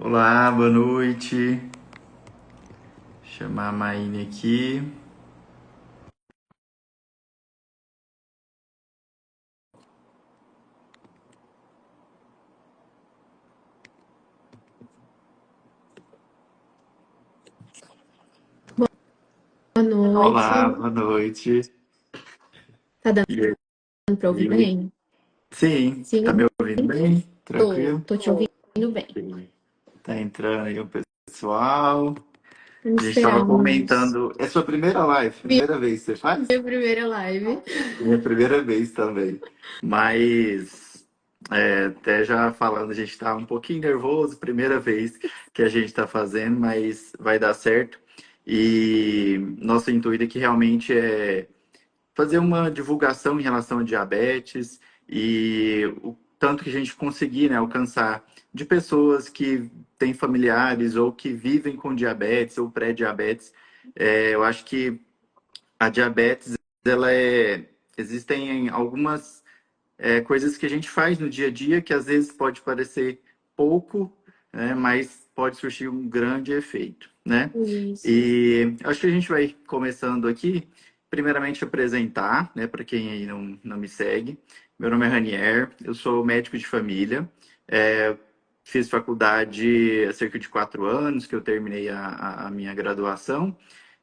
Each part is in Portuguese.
Olá, boa noite. Chamar a Maine aqui. Boa Olá, noite. boa noite. Tá E aí? dando pra ouvir bem? Sim, tá Sim, me ouvindo bem? tô, Tranquilo? tô te ouvindo bem. Sim. Tá entrando aí o pessoal. A Vamos gente tava esperar uns. comentando. É sua primeira live? Primeira vez que você faz? Minha primeira live. Minha primeira vez também. Mas, até já falando, a gente tá um pouquinho nervoso, primeira vez que a gente tá fazendo, mas vai dar certo. E nosso intuito aqui realmente é fazer uma divulgação em relação a diabetes e o tanto que a gente conseguir, né, alcançar de pessoas que têm familiares ou que vivem com diabetes ou pré-diabetes. Eu acho que a diabetes, ela é... Existem algumas coisas que a gente faz no dia a dia que às vezes pode parecer pouco, né, mas pode surgir um grande efeito, né? Isso. E acho que a gente vai começando aqui, primeiramente apresentar, né, para quem aí não me segue. Meu nome é Ranier, eu sou médico de família, é, fiz faculdade há cerca de 4 anos, que eu terminei a minha graduação,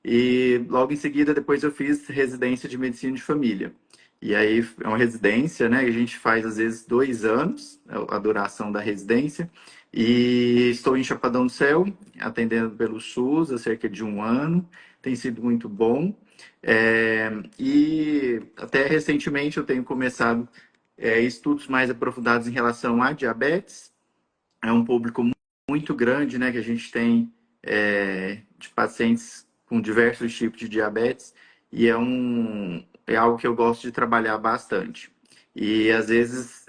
e logo em seguida, depois eu fiz residência de medicina de família. E aí é uma residência, né? A gente faz às vezes 2 anos, a duração da residência. E estou em Chapadão do Céu, atendendo pelo SUS há cerca de 1 ano. Tem sido muito bom. E até recentemente eu tenho começado estudos mais aprofundados em relação a diabetes. É um público muito grande, né? Que a gente tem de pacientes com diversos tipos de diabetes. E é algo que eu gosto de trabalhar bastante. E às vezes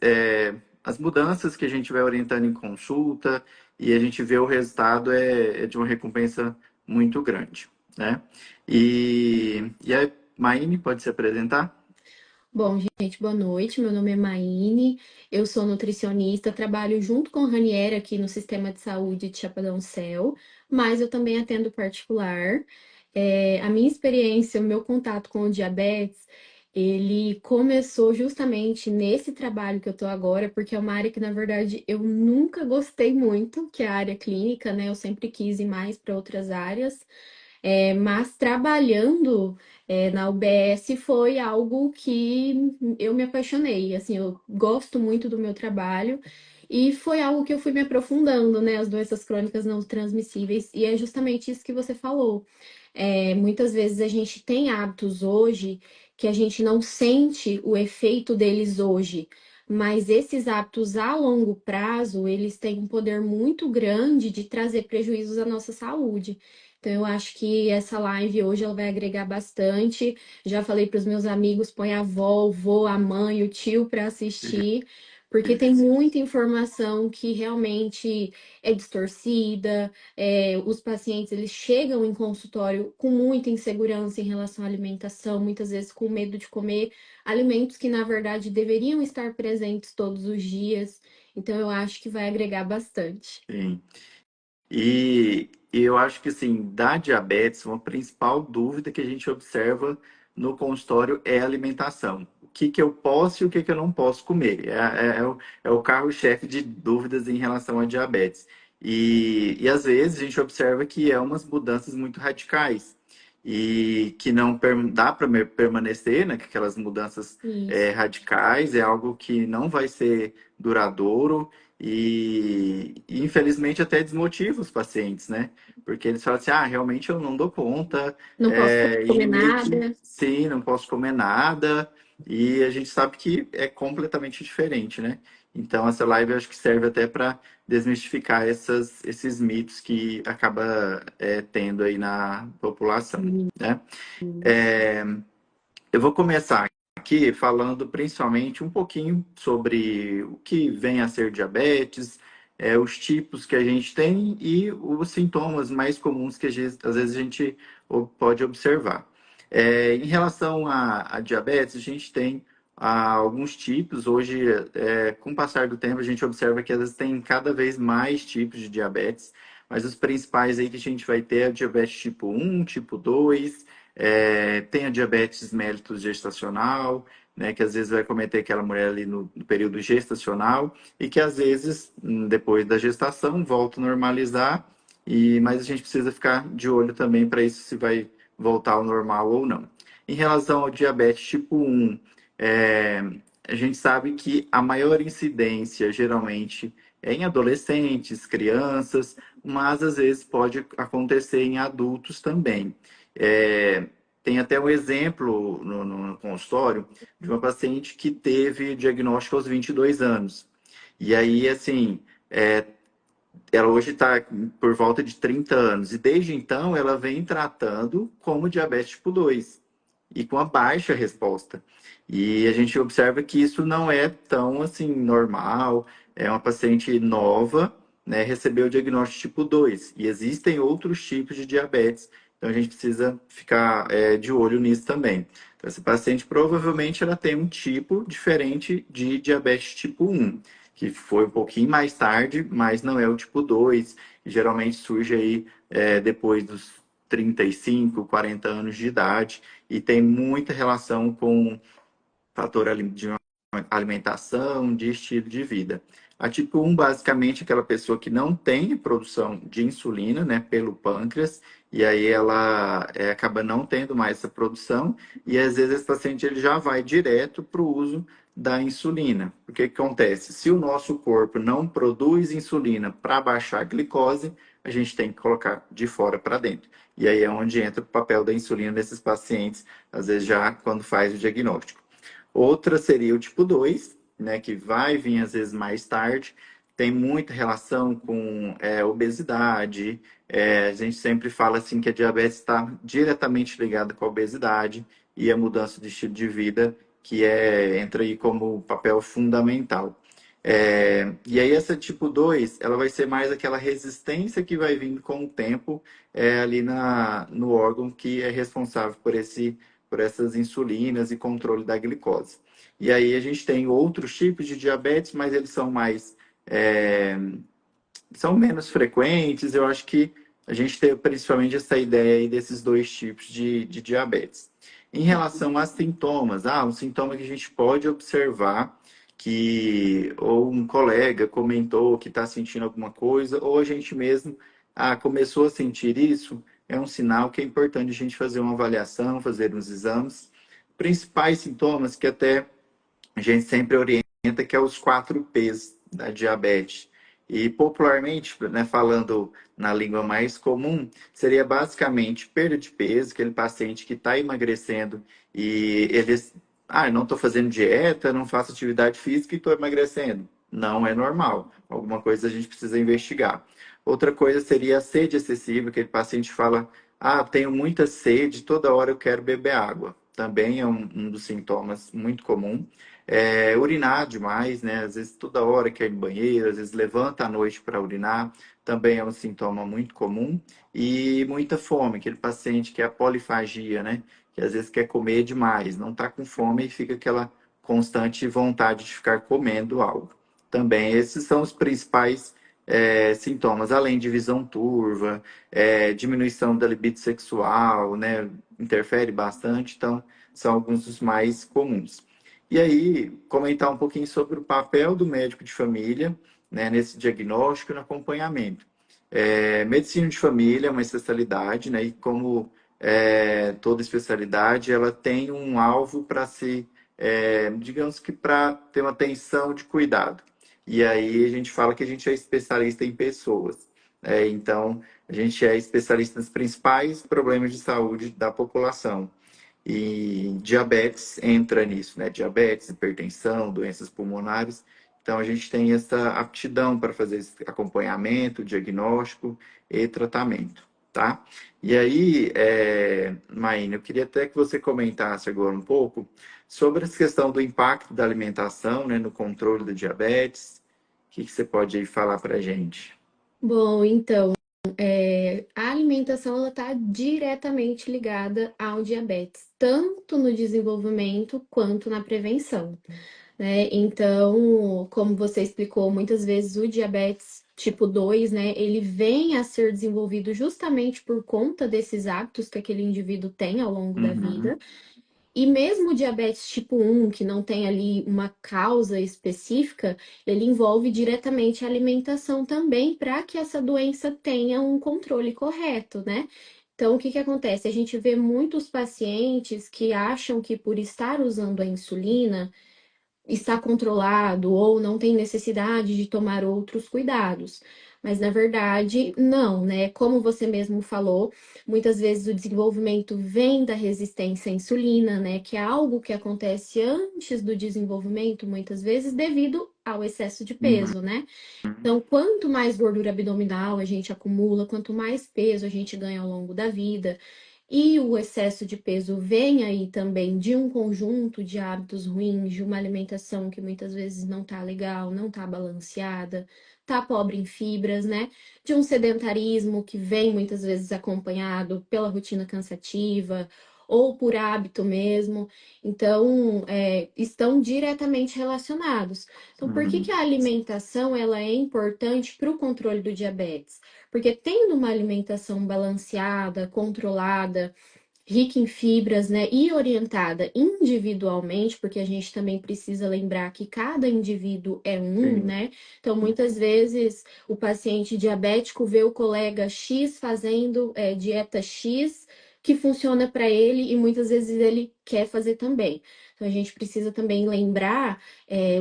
as mudanças que a gente vai orientando em consulta e a gente vê o resultado é de uma recompensa muito grande, né? E a Maine pode se apresentar? Bom, gente, boa noite. Meu nome é Maine, eu sou nutricionista, trabalho junto com a Raniera aqui no Sistema de Saúde de Chapadão Céu, mas eu também atendo particular. A minha experiência, o meu contato com o diabetes, ele começou justamente nesse trabalho que eu tô agora, porque é uma área que, na verdade, eu nunca gostei muito, que é a área clínica, né? Eu sempre quis ir mais para outras áreas. Mas trabalhando na UBS foi algo que eu me apaixonei. Assim, eu gosto muito do meu trabalho e foi algo que eu fui me aprofundando, né? As doenças crônicas não transmissíveis, e é justamente isso que você falou. Muitas vezes a gente tem hábitos hoje que a gente não sente o efeito deles hoje. Mas esses hábitos a longo prazo, eles têm um poder muito grande de trazer prejuízos à nossa saúde. Então, eu acho que essa live hoje ela vai agregar bastante. Já falei para os meus amigos, põe a avó, o vô, a mãe, o tio para assistir, porque tem Isso. muita informação que realmente é distorcida. Os pacientes eles chegam em consultório com muita insegurança em relação à alimentação, muitas vezes com medo de comer alimentos que na verdade deveriam estar presentes todos os dias. Então, eu acho que vai agregar bastante. Sim. E eu acho que, assim, da diabetes, uma principal dúvida que a gente observa no consultório é a alimentação. O que que eu posso e o que que eu não posso comer. É o carro-chefe de dúvidas em relação à diabetes. E às vezes a gente observa que é umas mudanças muito radicais e que não dá para permanecer, né? Que aquelas mudanças Isso. radicais é algo que não vai ser duradouro e, infelizmente até desmotiva os pacientes, né? Porque eles falam assim, realmente eu não dou conta, Não posso e comer meio que nada. sim, não posso comer nada, e a gente sabe que é completamente diferente, né? Então essa live eu acho que serve até para desmistificar esses mitos que acaba tendo aí na população, né? Isso. Eu vou começar aqui falando principalmente um pouquinho sobre o que vem a ser diabetes, os tipos que a gente tem e os sintomas mais comuns que às vezes a gente pode observar. Em relação à diabetes, a gente tem há alguns tipos. Hoje, com o passar do tempo, a gente observa que às vezes tem cada vez mais tipos de diabetes, mas os principais aí que a gente vai ter é o diabetes tipo 1, tipo 2, tem a diabetes mellitus gestacional, né, que às vezes vai cometer aquela mulher ali no período gestacional e que às vezes, depois da gestação, volta a normalizar, mas a gente precisa ficar de olho também para isso se vai voltar ao normal ou não. Em relação ao diabetes tipo 1, é, a gente sabe que a maior incidência geralmente é em adolescentes, crianças, mas às vezes pode acontecer em adultos também. É, tem até um exemplo no consultório de uma paciente que teve diagnóstico aos 22 anos. E aí, assim, ela hoje está por volta de 30 anos, e desde então ela vem tratando como diabetes tipo 2 e com a baixa resposta. E a gente observa que isso não é tão assim normal, é uma paciente nova, né, recebeu o diagnóstico tipo 2 e existem outros tipos de diabetes, então a gente precisa ficar de olho nisso também. Então, essa paciente provavelmente ela tem um tipo diferente de diabetes tipo 1, que foi um pouquinho mais tarde, mas não é o tipo 2, que geralmente surge aí depois dos 35, 40 anos de idade, e tem muita relação com fator de alimentação, de estilo de vida. A tipo 1, basicamente, é aquela pessoa que não tem produção de insulina, né, pelo pâncreas, e aí ela acaba não tendo mais essa produção, e às vezes esse paciente ele já vai direto para o uso da insulina. O que que acontece? Se o nosso corpo não produz insulina para baixar a glicose, a gente tem que colocar de fora para dentro. E aí é onde entra o papel da insulina nesses pacientes, às vezes já quando faz o diagnóstico. Outra seria o tipo 2, né, que vai vir às vezes mais tarde, tem muita relação com obesidade. A gente sempre fala assim que a diabetes está diretamente ligada com a obesidade e a mudança de estilo de vida, que entra aí como papel fundamental. E aí essa tipo 2 ela vai ser mais aquela resistência que vai vindo com o tempo ali no órgão que é responsável por essas insulinas e controle da glicose. E aí a gente tem outros tipos de diabetes, mas eles é, são menos frequentes. Eu acho que a gente tem principalmente essa ideia aí desses dois tipos de diabetes. Em relação a sintomas, um sintoma que a gente pode observar que ou um colega comentou que está sentindo alguma coisa, ou a gente mesmo começou a sentir isso, é um sinal que é importante a gente fazer uma avaliação, fazer uns exames. Principais sintomas que até a gente sempre orienta, que é os 4 P's da diabetes. E popularmente, né, falando na língua mais comum, seria basicamente perda de peso, aquele paciente que está emagrecendo e eles, eu não estou fazendo dieta, não faço atividade física e estou emagrecendo. Não é normal. Alguma coisa a gente precisa investigar. Outra coisa seria a sede excessiva, aquele paciente fala, tenho muita sede, toda hora eu quero beber água. Também é um dos sintomas muito comum. Urinar demais, né? Às vezes toda hora quer ir no banheiro, às vezes levanta à noite para urinar, também é um sintoma muito comum. E muita fome, aquele paciente que é a polifagia, né? Que às vezes quer comer demais, não está com fome e fica aquela constante vontade de ficar comendo algo. Também esses são os principais sintomas, além de visão turva, diminuição da libido sexual, né? Interfere bastante, então são alguns dos mais comuns. E aí, comentar um pouquinho sobre o papel do médico de família, né, nesse diagnóstico e no acompanhamento. Medicina de família é uma especialidade, né, e como toda especialidade, ela tem um alvo para se, digamos que para ter uma atenção de cuidado. E aí a gente fala que a gente é especialista em pessoas. Então, a gente é especialista nos principais problemas de saúde da população. E diabetes entra nisso, né? Diabetes, hipertensão, doenças pulmonares. Então, a gente tem essa aptidão para fazer esse acompanhamento, diagnóstico e tratamento, tá? E aí, Maína, eu queria até que você comentasse agora um pouco sobre essa questão do impacto da alimentação, né, no controle do diabetes. O que que você pode aí falar para a gente? Bom, então. A alimentação ela está diretamente ligada ao diabetes, tanto no desenvolvimento quanto na prevenção, né? Então, como você explicou, muitas vezes o diabetes tipo 2, né, ele vem a ser desenvolvido justamente por conta desses hábitos que aquele indivíduo tem ao longo da Uhum, vida. E mesmo o diabetes tipo 1, que não tem ali uma causa específica, ele envolve diretamente a alimentação também para que essa doença tenha um controle correto, né? Então, o que que acontece? A gente vê muitos pacientes que acham que por estar usando a insulina, está controlado ou não tem necessidade de tomar outros cuidados. Mas na verdade, não, né? Como você mesmo falou, muitas vezes o desenvolvimento vem da resistência à insulina, né? Que é algo que acontece antes do desenvolvimento, muitas vezes devido ao excesso de uhum, peso, né? Então, quanto mais gordura abdominal a gente acumula, quanto mais peso a gente ganha ao longo da vida, e o excesso de peso vem aí também de um conjunto de hábitos ruins, de uma alimentação que muitas vezes não tá legal, não tá balanceada, tá pobre em fibras, né? De um sedentarismo que vem muitas vezes acompanhado pela rotina cansativa ou por hábito mesmo. Então, estão diretamente relacionados. Então, por que que uhum. a alimentação ela é importante para o controle do diabetes? Porque tendo uma alimentação balanceada, controlada, rica em fibras, né, e orientada individualmente, porque a gente também precisa lembrar que cada indivíduo é um, Sim. né? Então, muitas vezes o paciente diabético vê o colega X fazendo dieta X que funciona para ele e muitas vezes ele quer fazer também. Então, a gente precisa também lembrar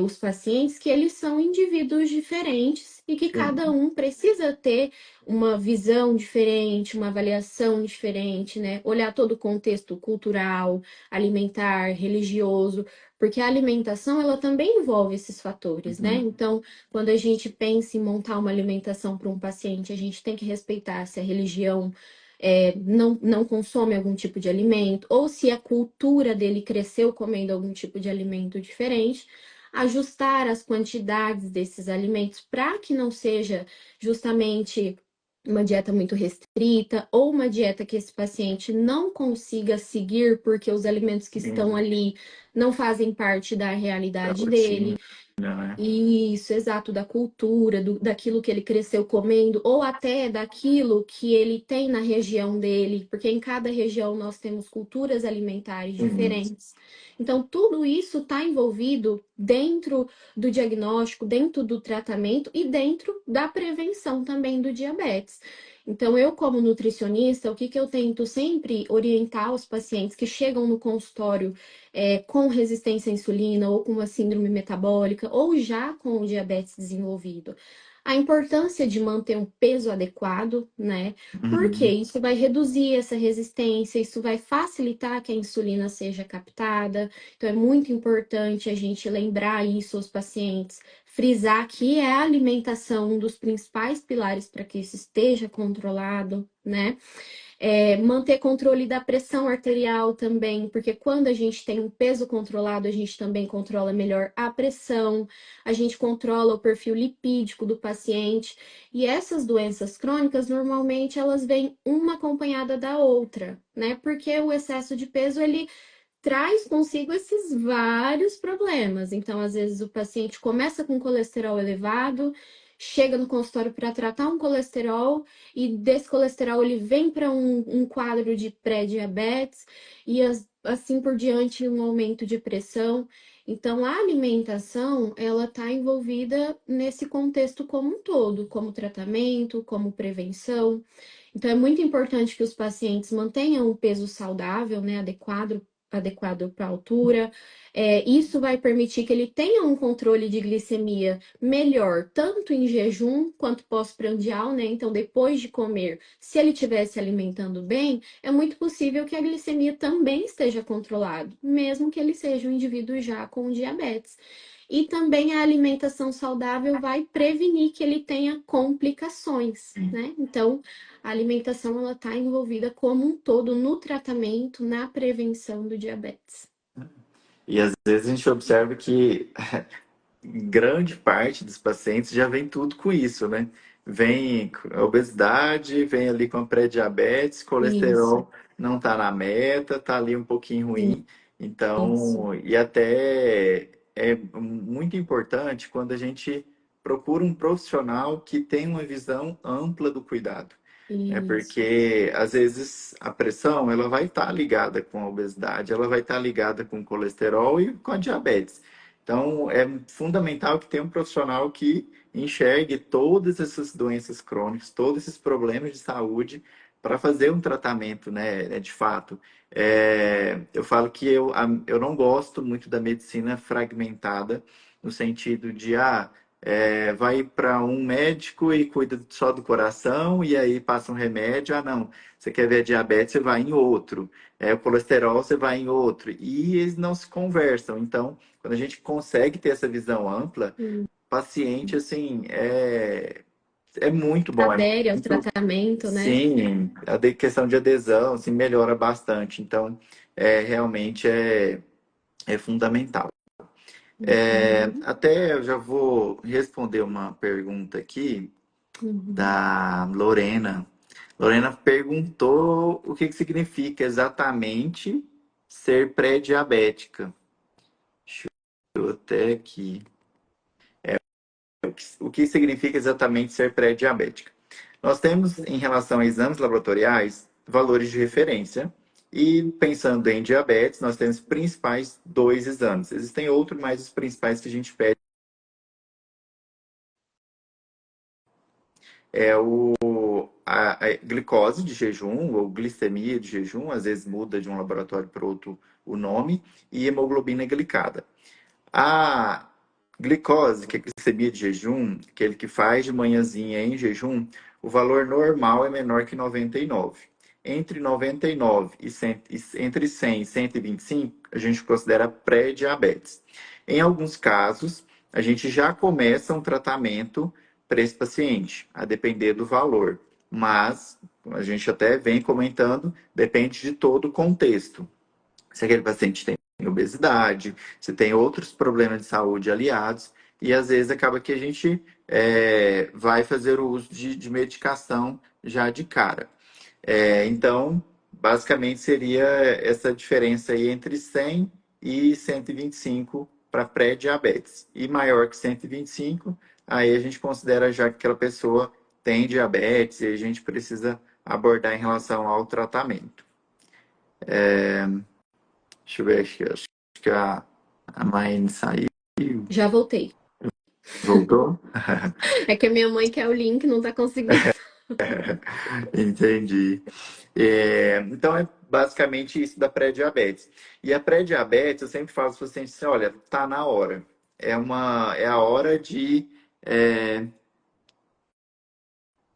os pacientes que eles são indivíduos diferentes e que cada Sim. um precisa ter uma visão diferente, uma avaliação diferente, né? Olhar todo o contexto cultural, alimentar, religioso, porque a alimentação ela também envolve esses fatores, né? Uhum. Então, quando a gente pensa em montar uma alimentação para um paciente, a gente tem que respeitar se a religião não consome algum tipo de alimento, ou se a cultura dele cresceu comendo algum tipo de alimento diferente, ajustar as quantidades desses alimentos para que não seja justamente uma dieta muito restrita ou uma dieta que esse paciente não consiga seguir porque os alimentos que estão Sim. ali não fazem parte da Da realidade rotina, dele. né? Isso, exato, da cultura, daquilo que ele cresceu comendo, ou até daquilo que ele tem na região dele, porque em cada região nós temos culturas alimentares Sim. diferentes. Então, tudo isso está envolvido dentro do diagnóstico, dentro do tratamento e dentro da prevenção também do diabetes. Então, eu, como nutricionista, o que que eu tento sempre orientar os pacientes que chegam no consultório com resistência à insulina ou com uma síndrome metabólica ou já com o diabetes desenvolvido. A importância de manter um peso adequado, né? Porque Uhum. isso vai reduzir essa resistência, isso vai facilitar que a insulina seja captada. Então, é muito importante a gente lembrar isso aos pacientes, frisar que é a alimentação um dos principais pilares para que isso esteja controlado, né? Manter controle da pressão arterial também, porque quando a gente tem um peso controlado, a gente também controla melhor a pressão, a gente controla o perfil lipídico do paciente. E essas doenças crônicas, normalmente, elas vêm uma acompanhada da outra, né? Porque o excesso de peso, ele traz consigo esses vários problemas. Então, às vezes, o paciente começa com colesterol elevado, chega no consultório para tratar um colesterol, e desse colesterol ele vem para um quadro de pré-diabetes, e assim por diante, um aumento de pressão. Então, a alimentação, ela está envolvida nesse contexto como um todo, como tratamento, como prevenção. Então, é muito importante que os pacientes mantenham um peso saudável, né, adequado para a altura. Isso vai permitir que ele tenha um controle de glicemia melhor, tanto em jejum quanto pós-prandial, né? Então, depois de comer, se ele estiver se alimentando bem, é muito possível que a glicemia também esteja controlada, mesmo que ele seja um indivíduo já com diabetes. E também a alimentação saudável vai prevenir que ele tenha complicações, né? Então, a alimentação ela está envolvida como um todo no tratamento, na prevenção do diabetes. E às vezes a gente observa que grande parte dos pacientes já vem tudo com isso, né? vem a obesidade, vem ali com a pré-diabetes, Isso, colesterol não está na meta, está ali um pouquinho ruim. isso, Então, e até é muito importante quando a gente procura um profissional que tem uma visão ampla do cuidado. É isso. porque às vezes a pressão ela vai estar ligada com a obesidade, ela vai estar ligada com o colesterol e com a diabetes. Então é fundamental que tenha um profissional que enxergue todas essas doenças crônicas, todos esses problemas de saúde para fazer um tratamento, né, de fato. Eu falo que eu não gosto muito da medicina fragmentada, no sentido de, vai para um médico e cuida só do coração, e aí passa um remédio. Ah, não, você quer ver a diabetes, você vai em outro. O colesterol, você vai em outro. E eles não se conversam. Então, quando a gente consegue ter essa visão ampla, Hum. paciente, assim, é muito bom. É Adere ao muito, tratamento, né? sim, questão de adesão, assim, melhora bastante. Então, realmente é fundamental. Uhum, Até eu já vou responder uma pergunta aqui uhum. da Lorena. Lorena perguntou o que que significa exatamente ser pré-diabética. Eu até aqui. O que significa exatamente ser pré-diabética? Nós temos, em relação a exames laboratoriais, valores de referência. E pensando em diabetes, nós temos principais dois exames. Existem outros, mas os principais que a gente pede é a glicose de jejum ou glicemia de jejum, às vezes muda de um laboratório para outro o nome, e hemoglobina glicada. A glicose, que é a glicemia de jejum, aquele que faz de manhãzinha em jejum, o valor normal é menor que 99. Entre 99 e 100, entre 100 e 125, a gente considera pré-diabetes. Em alguns casos, a gente já começa um tratamento para esse paciente, a depender do valor. Mas, a gente até vem comentando, depende de todo o contexto. Se aquele paciente tem obesidade, se tem outros problemas de saúde aliados, e às vezes acaba que a gente vai fazer o uso de medicação já de cara. Então, basicamente seria essa diferença aí entre 100 e 125 para pré-diabetes. E maior que 125, aí a gente considera já que aquela pessoa tem diabetes e a gente precisa abordar em relação ao tratamento. Deixa eu ver aqui, acho que a Maine saiu. Já voltei. Voltou? É que a minha mãe quer o link, não tá conseguindo. Entendi. Então é basicamente isso da pré-diabetes. E a pré-diabetes, eu sempre falo para os pacientes assim, olha, tá na hora. É a hora de.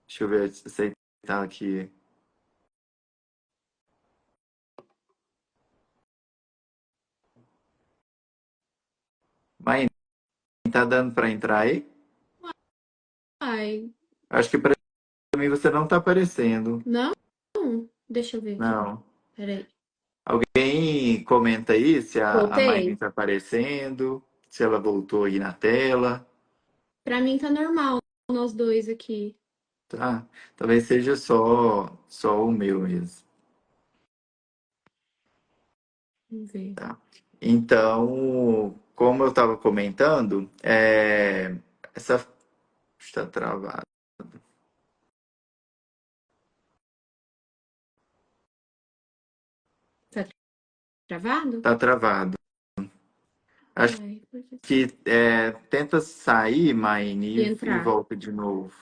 Deixa eu ver, aceitar aqui. Maine, tá dando para entrar aí? Ai, Acho que para mim você não tá aparecendo. não? Deixa eu ver aqui. Não. Peraí. Alguém comenta aí se a Maine Voltei? tá aparecendo, se ela voltou aí na tela. Pra mim tá normal, nós dois aqui. Tá? Talvez seja só o meu mesmo. Vamos ver. Tá? Então, como eu estava comentando, essa está travada. Tá travado? Está travado. Acho Ai, por que será? que tenta sair, E Maine, e entrar. volta de novo.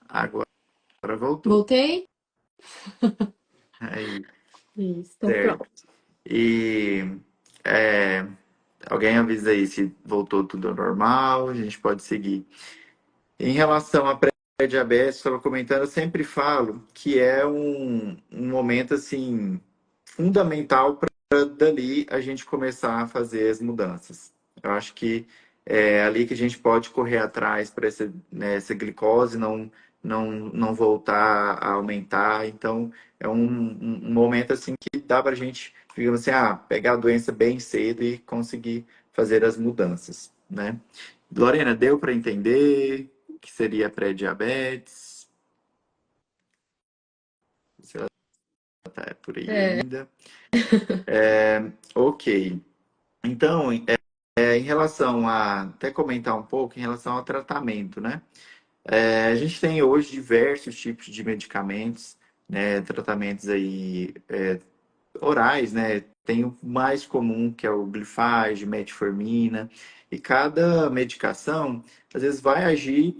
Agora voltou. Voltei? Aí, Isso, então certo. pronto. E é, alguém avisa aí se voltou tudo ao normal, a gente pode seguir. Em relação à pré-diabetes, estava comentando, eu sempre falo que é um momento assim fundamental para dali a gente começar a fazer as mudanças. Eu acho que é ali que a gente pode correr atrás para essa, né, essa glicose não voltar a aumentar. Então, é um momento assim que dá para a gente, digamos assim, pegar a doença bem cedo e conseguir fazer as mudanças, né? Lorena, deu para entender que seria pré-diabetes? Se ela está por aí É, ainda. Ok. Então, em relação a, até comentar um pouco em relação ao tratamento, né? A gente tem hoje diversos tipos de medicamentos, né? Tratamentos aí orais, né? Tem o mais comum, que é o Glifage, metformina, e cada medicação, às vezes, vai agir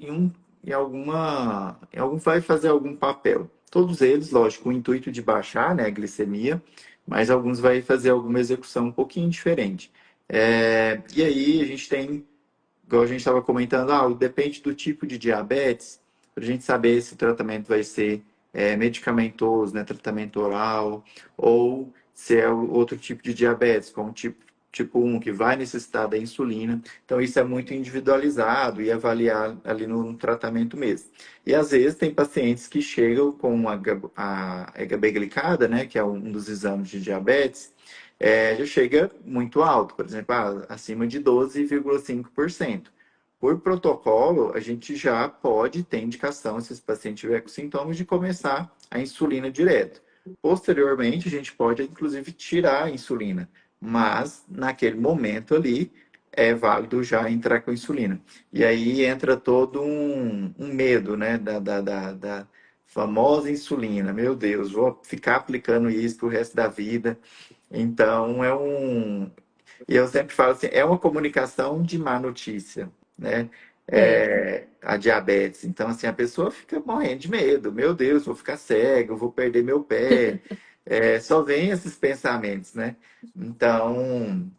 vai fazer algum papel. Todos eles, lógico, com o intuito de baixar, né, a glicemia, mas alguns vai fazer alguma execução um pouquinho diferente. E aí a gente tem, igual a gente estava comentando, depende do tipo de diabetes, para a gente saber se o tratamento vai ser medicamentoso, né, tratamento oral, ou se é outro tipo de diabetes, como tipo 1, que vai necessitar da insulina. Então, isso é muito individualizado e avaliar ali no tratamento mesmo. E às vezes tem pacientes que chegam com a HB glicada, né, que é um dos exames de diabetes, já chega muito alto, por exemplo, acima de 12,5%. Por protocolo, a gente já pode ter indicação, se esse paciente tiver com sintomas, de começar a insulina direto. Posteriormente, a gente pode, inclusive, tirar a insulina, mas naquele momento ali é válido já entrar com insulina. E aí entra todo um medo, né, da famosa insulina. Meu Deus, vou ficar aplicando isso pro resto da vida. Então, e eu sempre falo assim, é uma comunicação de má notícia, né? é. A diabetes. Então, assim, a pessoa fica morrendo de medo. Meu Deus, vou ficar cego, vou perder meu pé. Só vem esses pensamentos, né? Então,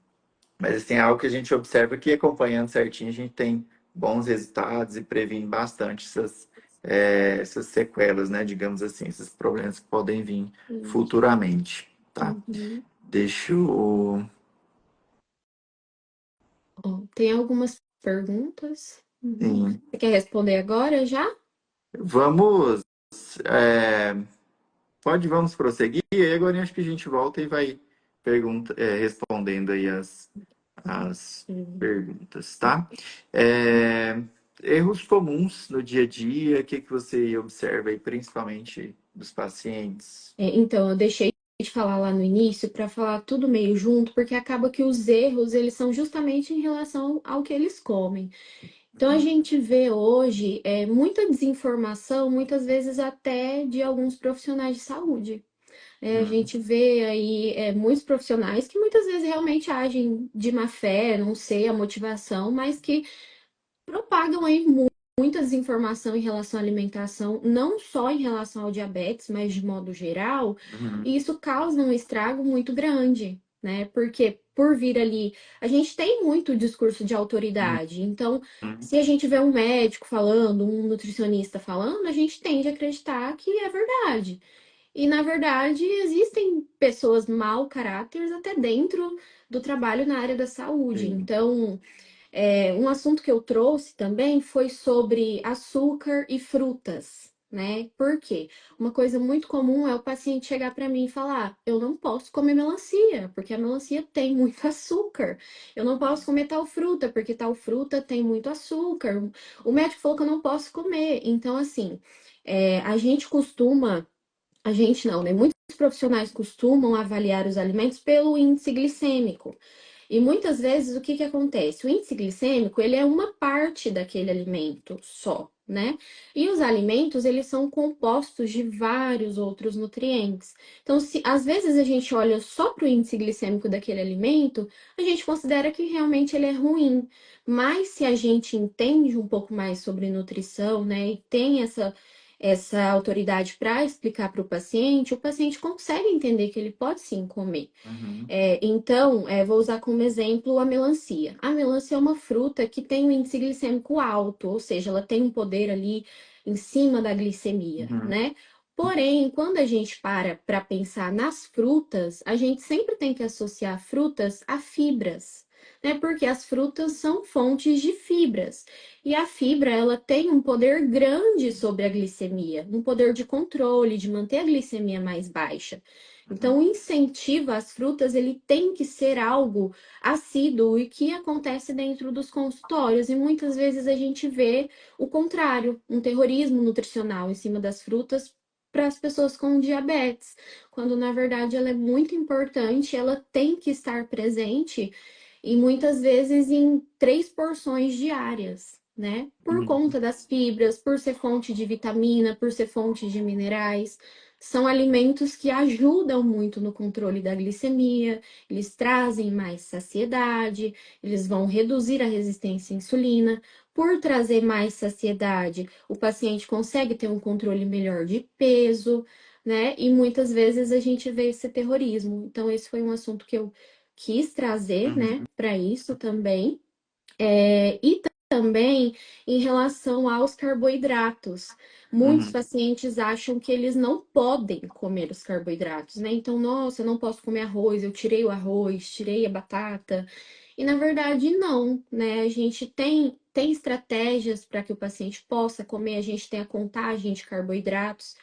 mas assim, é algo que a gente observa que acompanhando certinho, a gente tem bons resultados e previne bastante essas sequelas, né? Digamos assim, esses problemas que podem vir futuramente, tá? Uhum. Deixa eu. Ó, tem algumas perguntas. Uhum. Sim. Você quer responder agora já? Vamos. é, vamos prosseguir. E aí agora eu acho que a gente volta e vai respondendo aí as Uhum. perguntas, tá? É, erros comuns no dia a dia, o que que você observa aí, principalmente dos pacientes? Então, eu deixei de falar lá no início para falar tudo meio junto, porque acaba que os erros, eles são justamente em relação ao que eles comem. Então, a gente vê hoje muita desinformação, muitas vezes até de alguns profissionais de saúde. A Uhum, gente vê aí muitos profissionais que muitas vezes realmente agem de má fé, não sei a motivação, mas que propagam aí muita desinformação em relação à alimentação, não só em relação ao diabetes, mas de modo geral, uhum, e isso causa um estrago muito grande, né? Porque por vir ali, a gente tem muito discurso de autoridade, então, uhum, se a gente vê um médico falando, um nutricionista falando, a gente tende a acreditar que é verdade. E, na verdade, existem pessoas mau caráteres até dentro do trabalho na área da saúde. sim, Então, um assunto que eu trouxe também foi sobre açúcar e frutas, né? Por quê? Uma coisa muito comum é o paciente chegar para mim e falar: eu não posso comer melancia, porque a melancia tem muito açúcar. Eu não posso comer tal fruta, porque tal fruta tem muito açúcar. O médico falou que eu não posso comer. Então, assim, a gente costuma. A gente não, né? Muitos profissionais costumam avaliar os alimentos pelo índice glicêmico. E muitas vezes o que que acontece? O índice glicêmico, ele é uma parte daquele alimento só, né? E os alimentos, eles são compostos de vários outros nutrientes. Então, se às vezes a gente olha só para o índice glicêmico daquele alimento, a gente considera que realmente ele é ruim. Mas se a gente entende um pouco mais sobre nutrição, né, e tem essa autoridade para explicar para o paciente consegue entender que ele pode sim comer. uhum, Então, vou usar como exemplo a melancia. A melancia é uma fruta que tem um índice glicêmico alto, ou seja, ela tem um poder ali em cima da glicemia, uhum, né? Porém, quando a gente para pensar nas frutas, a gente sempre tem que associar frutas a fibras. né? Porque as frutas são fontes de fibras. E a fibra, ela tem um poder grande sobre a glicemia, um poder de controle, de manter a glicemia mais baixa. Então, o incentivo às frutas, ele tem que ser algo assíduo e que acontece dentro dos consultórios. E muitas vezes a gente vê o contrário, um terrorismo nutricional em cima das frutas para as pessoas com diabetes, quando na verdade ela é muito importante, ela tem que estar presente e muitas vezes em 3 porções diárias, né? Por Uhum. conta das fibras, por ser fonte de vitamina, por ser fonte de minerais. São alimentos que ajudam muito no controle da glicemia, eles trazem mais saciedade, eles vão reduzir a resistência à insulina. Por trazer mais saciedade, o paciente consegue ter um controle melhor de peso, né? E muitas vezes a gente vê esse terrorismo. Então, esse foi um assunto que eu quis trazer, né, Uhum. para isso também. E também em relação aos carboidratos. Muitos Uhum. pacientes acham que eles não podem comer os carboidratos, né? Então, nossa, eu não posso comer arroz, eu tirei o arroz, tirei a batata. E na verdade, não, né? A gente tem estratégias para que o paciente possa comer, a gente tem a contagem de carboidratos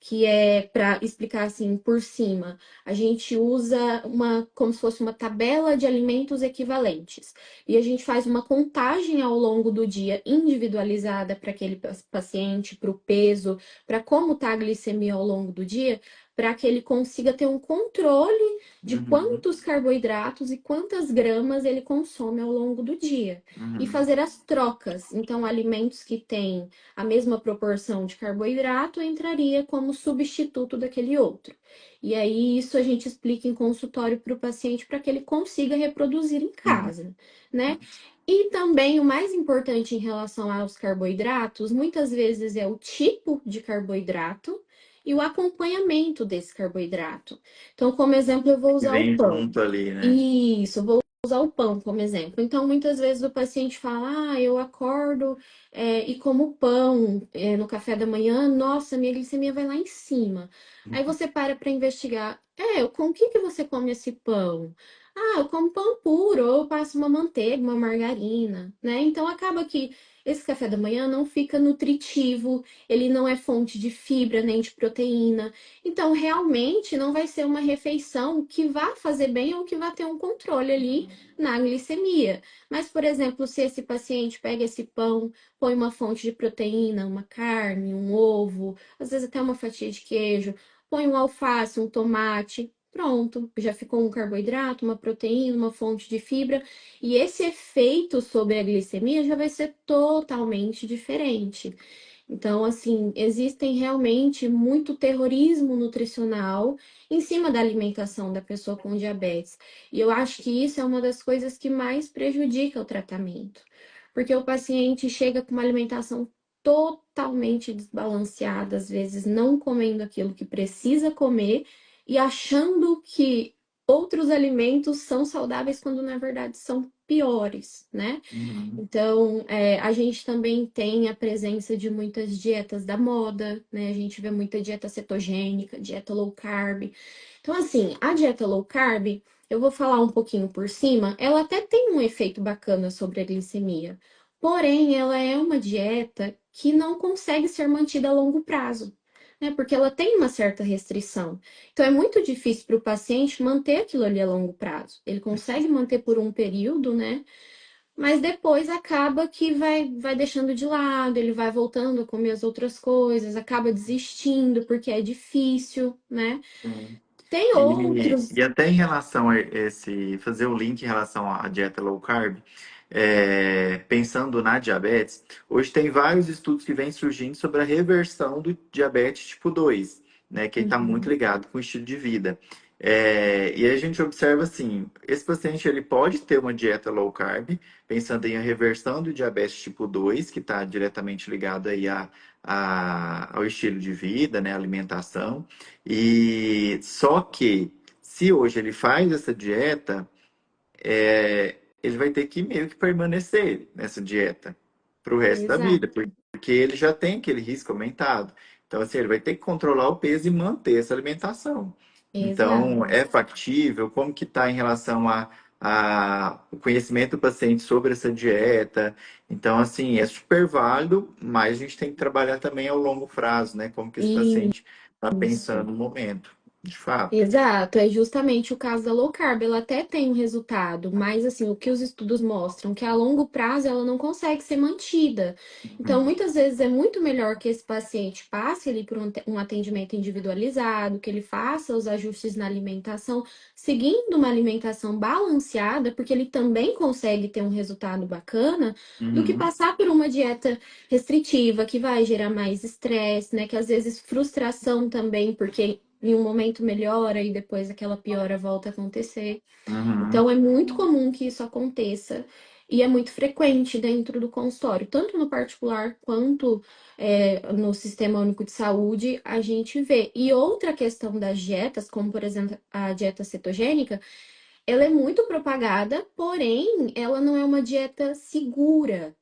que é para explicar assim por cima. A gente usa uma como se fosse uma tabela de alimentos equivalentes e a gente faz uma contagem ao longo do dia individualizada para aquele paciente, para o peso, para como está a glicemia ao longo do dia, para que ele consiga ter um controle de Uhum. quantos carboidratos e quantas gramas ele consome ao longo do dia. E Uhum. fazer as trocas. Então, alimentos que têm a mesma proporção de carboidrato entraria como substituto daquele outro. E aí, isso a gente explica em consultório para o paciente para que ele consiga reproduzir em Uhum. casa, né? E também o mais importante em relação aos carboidratos, muitas vezes é o tipo de carboidrato e o acompanhamento desse carboidrato. Então, como exemplo, eu vou E usar o vem pão. junto ali, né? Isso, vou usar o pão como exemplo. Então, muitas vezes o paciente fala: Ah, eu acordo e como pão no café da manhã, nossa, minha glicemia vai lá em cima. Aí você para investigar: com o que você come esse pão? Ah, eu como pão puro, ou eu passo uma manteiga, uma margarina, né? Então, acaba que esse café da manhã não fica nutritivo, ele não é fonte de fibra nem de proteína. Então, realmente, não vai ser uma refeição que vá fazer bem ou que vá ter um controle ali na glicemia. Mas, por exemplo, se esse paciente pega esse pão, põe uma fonte de proteína, uma carne, um ovo, às vezes até uma fatia de queijo, põe um alface, um tomate. Pronto, já ficou um carboidrato, uma proteína, uma fonte de fibra, e esse efeito sobre a glicemia já vai ser totalmente diferente. Então, assim, existem realmente muito terrorismo nutricional em cima da alimentação da pessoa com diabetes. E eu acho que isso é uma das coisas que mais prejudica o tratamento. Porque o paciente chega com uma alimentação totalmente desbalanceada, às vezes não comendo aquilo que precisa comer e achando que outros alimentos são saudáveis quando na verdade são piores, né? Uhum. Então, a gente também tem a presença de muitas dietas da moda, né? A gente vê muita dieta cetogênica, dieta low carb. Então, assim, a dieta low carb, eu vou falar um pouquinho por cima, ela até tem um efeito bacana sobre a glicemia. Porém, ela é uma dieta que não consegue ser mantida a longo prazo, né? Porque ela tem uma certa restrição. Então, é muito difícil para o paciente manter aquilo ali a longo prazo. Ele consegue manter por um período, né? Mas depois acaba que vai deixando de lado, ele vai voltando a comer as outras coisas, acaba desistindo porque é difícil, né? Sim. Tem E outros. até em relação a esse, fazer o link em relação à dieta low carb, pensando na diabetes, hoje tem vários estudos que vêm surgindo sobre a reversão do diabetes tipo 2, né, que está muito Uhum, ligado com o estilo de vida. E aí a gente observa assim, esse paciente ele pode ter uma dieta low carb, pensando em a reversão do diabetes tipo 2, que está diretamente ligado aí ao estilo de vida, né, alimentação. E só que se hoje ele faz essa dieta, ele vai ter que meio que permanecer nessa dieta para o resto da vida, exato, porque ele já tem aquele risco aumentado. Então, assim, ele vai ter que controlar o peso e manter essa alimentação. Então, exato. é factível? Como que está em relação o conhecimento do paciente sobre essa dieta. Então, assim, é super válido, mas a gente tem que trabalhar também ao longo prazo, né? Como que esse paciente está Isso. pensando no momento, de fato. Exato, é justamente o caso da low carb. Ela até tem um resultado, mas assim, o que os estudos mostram que a longo prazo ela não consegue ser mantida. Então, Uhum. muitas vezes é muito melhor que esse paciente passe ali por um atendimento individualizado, que ele faça os ajustes na alimentação, seguindo uma alimentação balanceada, porque ele também consegue ter um resultado bacana, do que Uhum. passar por uma dieta restritiva, que vai gerar mais estresse, né? Que às vezes frustração também, porque em um momento melhora e depois aquela piora volta a acontecer. Uhum. Então é muito comum que isso aconteça e é muito frequente dentro do consultório, tanto no particular quanto no Sistema Único de Saúde, a gente vê. E outra questão das dietas, como por exemplo a dieta cetogênica, ela é muito propagada, porém ela não é uma dieta segura.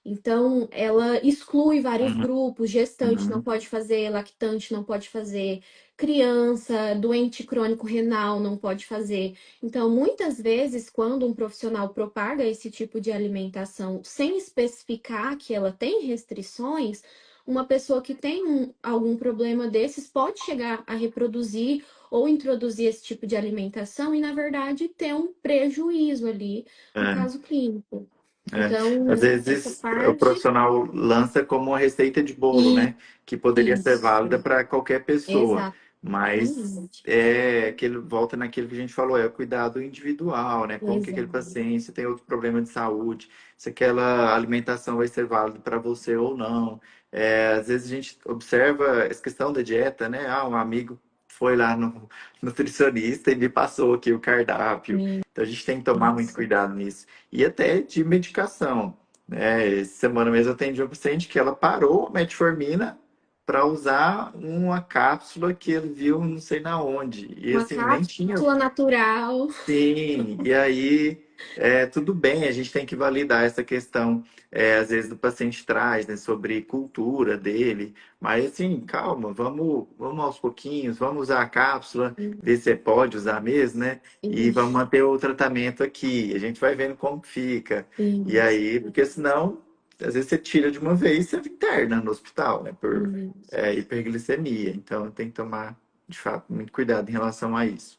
Então, ela exclui vários Uhum. grupos, gestante não Uhum. pode fazer, lactante não pode fazer, criança, doente crônico renal não pode fazer. Então, muitas vezes, quando um profissional propaga esse tipo de alimentação sem especificar que ela tem restrições, uma pessoa que tem algum problema desses pode chegar a reproduzir ou introduzir esse tipo de alimentação e, na verdade, ter um prejuízo ali no É. caso clínico. É, às Então, essa vezes o parte, profissional lança como uma receita de bolo, e né? Que poderia ser válida isso, para qualquer pessoa, mas exatamente, é aquele volta naquilo que a gente falou, é o cuidado individual, né? Como que aquele exato. paciente se tem outro problema de saúde, se aquela alimentação vai ser válida para você ou não. É, às vezes a gente observa essa questão da dieta, né? Um amigo foi lá no nutricionista e me passou aqui o cardápio. Então a gente tem que tomar muito Isso. cuidado nisso e até de medicação. Né? Essa semana mesmo eu atendi uma paciente que ela parou a metformina para usar uma cápsula que ele viu não sei na onde. E Uma assim, nem tinha. cápsula natural. Sim, e aí tudo bem, a gente tem que validar essa questão, às vezes, do paciente traz, né, sobre cultura dele, mas assim, calma, vamos aos pouquinhos, vamos usar a cápsula, ver se pode usar mesmo, né? E vamos Isso, manter o tratamento aqui, a gente vai vendo como fica. E isso, aí, porque senão, às vezes você tira de uma vez e você interna no hospital, né, por isso. hiperglicemia. Então tem que tomar, de fato, muito cuidado em relação a isso.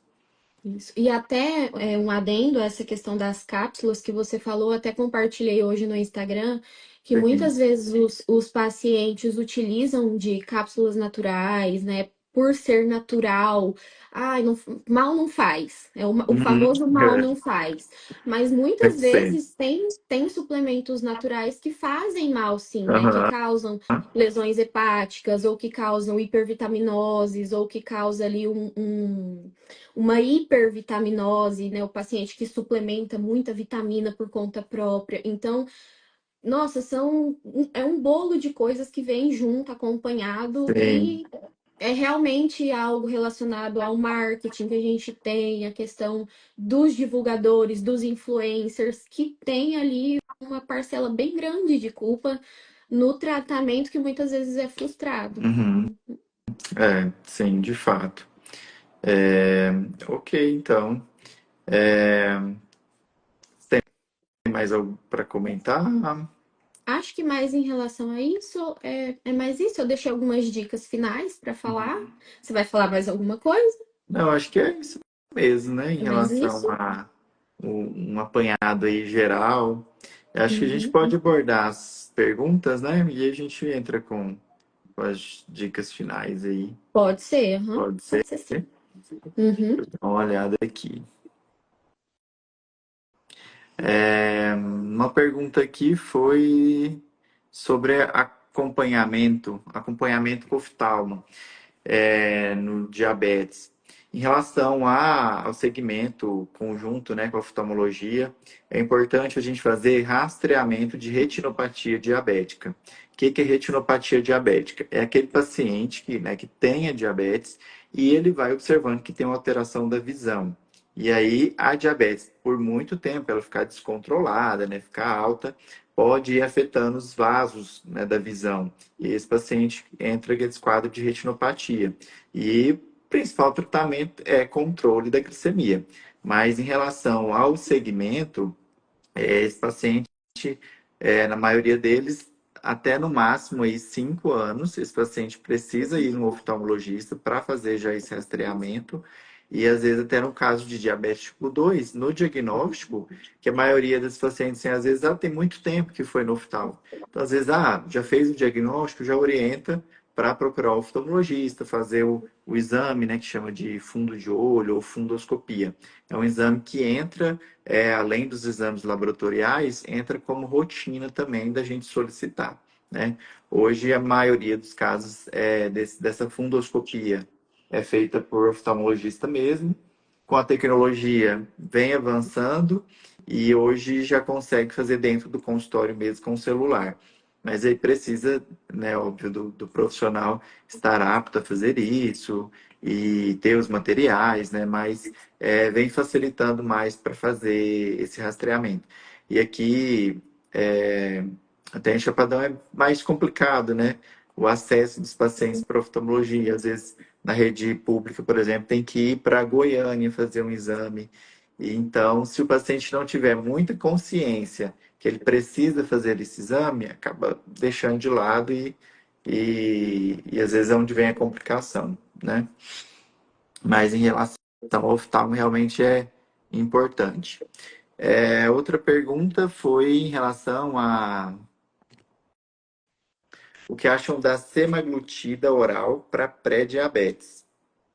Isso. E até um adendo a essa questão das cápsulas que você falou, até compartilhei hoje no Instagram, que Sim. muitas vezes os pacientes utilizam de cápsulas naturais, né? Por ser natural, ai, mal não faz. O Uhum. famoso mal não faz. Mas muitas 100%. vezes tem suplementos naturais que fazem mal, sim, né? Que Aham. causam lesões hepáticas, ou que causam hipervitaminoses, ou que causa ali uma hipervitaminose, né? O paciente que suplementa muita vitamina por conta própria. Então, nossa, é um bolo de coisas que vem junto, acompanhado, Sim. e é realmente algo relacionado ao marketing que a gente tem, a questão dos divulgadores, dos influencers, que tem ali uma parcela bem grande de culpa no tratamento que muitas vezes é frustrado. Uhum. Sim, de fato. É, ok, então. É, tem mais algo para comentar? Acho que mais em relação a isso, é mais isso. Eu deixei algumas dicas finais para falar. Você vai falar mais alguma coisa? Não, acho que é isso mesmo, né? Em É mais relação isso? a um apanhado aí geral. Acho que a gente Uhum. pode abordar as perguntas, né? E a gente entra com as dicas finais aí. Pode ser, aham. Pode ser? Pode ser sim. Uhum. Dar uma olhada aqui. Uma pergunta aqui foi sobre acompanhamento com oftalmo no diabetes. Em relação ao segmento conjunto, né, com a oftalmologia, é importante a gente fazer rastreamento de retinopatia diabética. O que é retinopatia diabética? É aquele paciente que tenha diabetes e ele vai observando que tem uma alteração da visão. E aí, a diabetes, por muito tempo, ela ficar descontrolada, né, ficar alta, pode ir afetando os vasos, né, da visão. E esse paciente entra nesse quadro de retinopatia. E principal tratamento é controle da glicemia. Mas em relação ao segmento, esse paciente, na maioria deles, até no máximo aí 5 anos, esse paciente precisa ir no oftalmologista para fazer já esse rastreamento. E às vezes, até no caso de diabetes tipo 2 no diagnóstico, que a maioria dos pacientes, assim, às vezes, tem muito tempo que foi no oftalmo. Então, às vezes, já fez o diagnóstico, já orienta para procurar o oftalmologista, fazer o exame, né, que chama de fundo de olho ou fundoscopia. É um exame que entra além dos exames laboratoriais, entra como rotina também da gente solicitar, né? Hoje, a maioria dos casos dessa fundoscopia é feita por oftalmologista mesmo. Com a tecnologia, vem avançando e hoje já consegue fazer dentro do consultório mesmo com o celular. Mas aí precisa, né, óbvio, do profissional estar apto a fazer isso e ter os materiais, né? Mas vem facilitando mais para fazer esse rastreamento. E aqui, é, até em Chapadão é mais complicado, né? O acesso dos pacientes para oftalmologia. Às vezes, na rede pública, por exemplo, tem que ir para Goiânia fazer um exame. E então, se o paciente não tiver muita consciência que ele precisa fazer esse exame, acaba deixando de lado e às vezes é onde vem a complicação, né? Mas em relação ao oftalmo, realmente é importante. Outra pergunta foi em relação a o que acham da semaglutida oral para pré-diabetes.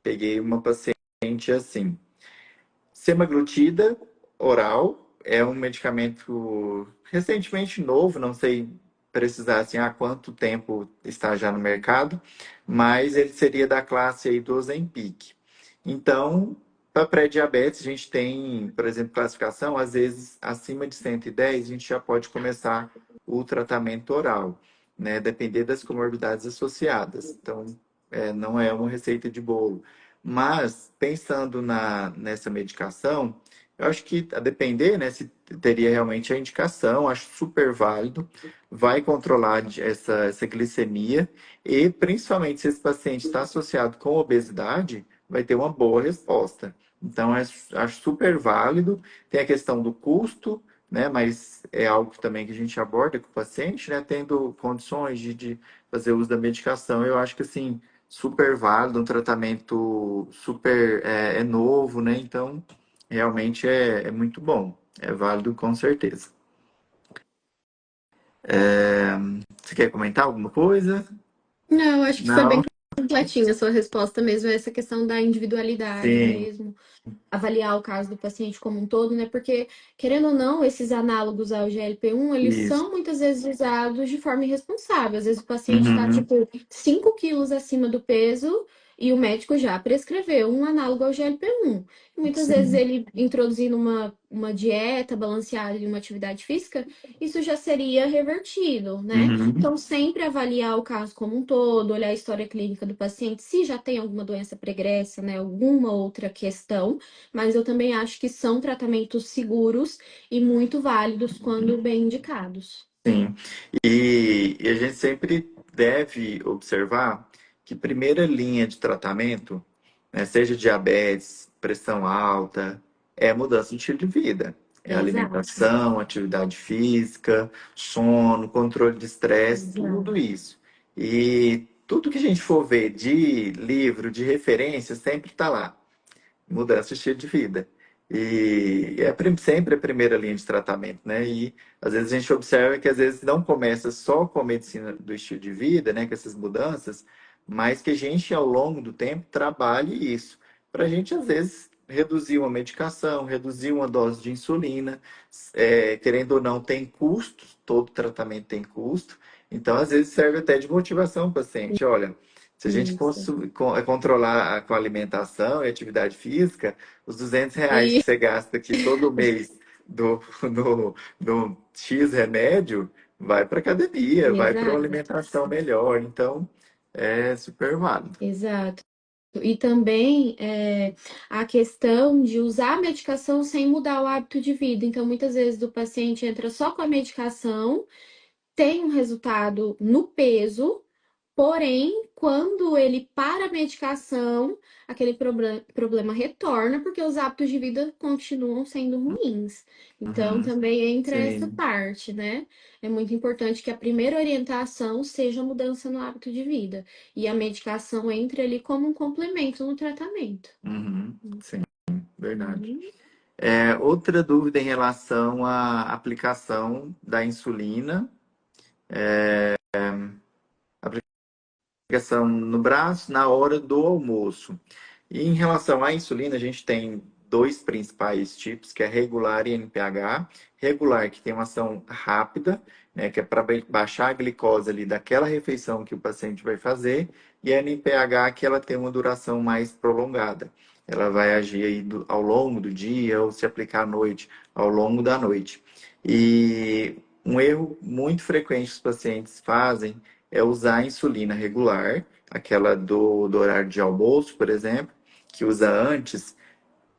Peguei uma paciente assim. Semaglutida oral é um medicamento recentemente novo, não sei precisar assim há quanto tempo está já no mercado, mas ele seria da classe aí do Ozempic. Então, para pré-diabetes, a gente tem, por exemplo, classificação, às vezes acima de 110, a gente já pode começar o tratamento oral, né? Depender das comorbidades associadas. Então, não é uma receita de bolo. Mas, pensando nessa medicação, eu acho que, a depender, né, se teria realmente a indicação, acho super válido, vai controlar essa glicemia e, principalmente, se esse paciente está associado com obesidade, vai ter uma boa resposta. Então, acho super válido. Tem a questão do custo, né, mas é algo também que a gente aborda com o paciente, né, tendo condições de fazer uso da medicação. Eu acho que, assim, super válido, um tratamento super novo, né? Então, realmente é muito bom. É válido com certeza. É, Você quer comentar alguma coisa? Não, acho que foi Não? bem completinha a sua resposta mesmo, essa questão da individualidade Sim, mesmo. Avaliar o caso do paciente como um todo, né? Porque, querendo ou não, esses análogos ao GLP-1, eles isso. são muitas vezes usados de forma irresponsável. Às vezes o paciente está, Uhum, tipo, 5 quilos acima do peso e o médico já prescreveu um análogo ao GLP-1. E muitas vezes sim. ele introduzindo uma dieta balanceada e uma atividade física, isso já seria revertido, né? Uhum, Então, sempre avaliar o caso como um todo, olhar a história clínica do paciente, se já tem alguma doença pregressa, né? Alguma outra questão, mas eu também acho que são tratamentos seguros e muito válidos quando bem indicados. sim. E a gente sempre deve observar que primeira linha de tratamento, né, seja diabetes, pressão alta, é mudança de estilo de vida. É Exato, alimentação, atividade física, sono, controle de estresse, tudo exato. isso. E tudo que a gente for ver de livro, de referência, sempre está lá mudança de estilo de vida. E sempre a primeira linha de tratamento, né? E às vezes a gente observa que às vezes não começa só com a medicina do estilo de vida, né? Com essas mudanças, mas que a gente ao longo do tempo trabalhe isso. Para a gente, às vezes, reduzir uma medicação, reduzir uma dose de insulina, querendo ou não, tem custos, todo tratamento tem custo. Então, às vezes, serve até de motivação para o paciente. Olha, se a gente Isso. controlar com a alimentação e atividade física, os R$ 200 que E você gasta aqui todo mês do X remédio, vai para academia, vai para uma exato, alimentação melhor. Então, é super válido. exato. E também a questão de usar a medicação sem mudar o hábito de vida. Então, muitas vezes o paciente entra só com a medicação, tem um resultado no peso, Porém, quando ele para a medicação, aquele problema retorna, porque os hábitos de vida continuam sendo ruins. Então, Uhum. também entra essa Sim. parte, né? É muito importante que a primeira orientação seja a mudança no hábito de vida. E a medicação entre ali como um complemento no tratamento. Uhum. Sim, verdade. Uhum. Outra dúvida em relação à aplicação da insulina, aplicação no braço na hora do almoço. E em relação à insulina, a gente tem dois principais tipos, que é regular e NPH. Regular, que tem uma ação rápida, né, que é para baixar a glicose ali daquela refeição que o paciente vai fazer, e a NPH, que ela tem uma duração mais prolongada. Ela vai agir aí ao longo do dia ou se aplicar à noite, ao longo da noite. E um erro muito frequente que os pacientes fazem é usar a insulina regular, aquela do horário de almoço, por exemplo, que usa antes,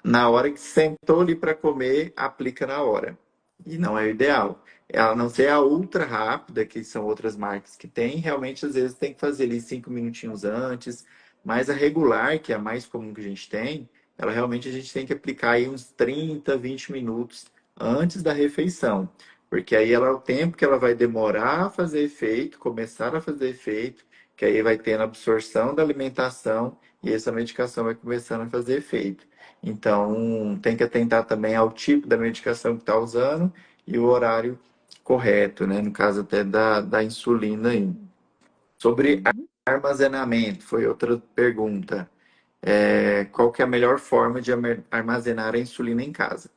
na hora que sentou ali para comer, aplica na hora. E não é o ideal. A não ser a ultra rápida, que são outras marcas que tem, realmente às vezes tem que fazer ali 5 minutinhos antes. Mas a regular, que é a mais comum que a gente tem, ela realmente a gente tem que aplicar aí uns 30, 20 minutos antes da refeição. Porque aí ela é o tempo que ela vai demorar a fazer efeito, começar a fazer efeito, que aí vai tendo absorção da alimentação e essa medicação vai começando a fazer efeito. Então, tem que atentar também ao tipo da medicação que está usando e o horário correto, né? No caso até da insulina aí. Sobre Uhum. armazenamento, foi outra pergunta. Qual que é a melhor forma de armazenar a insulina em casa?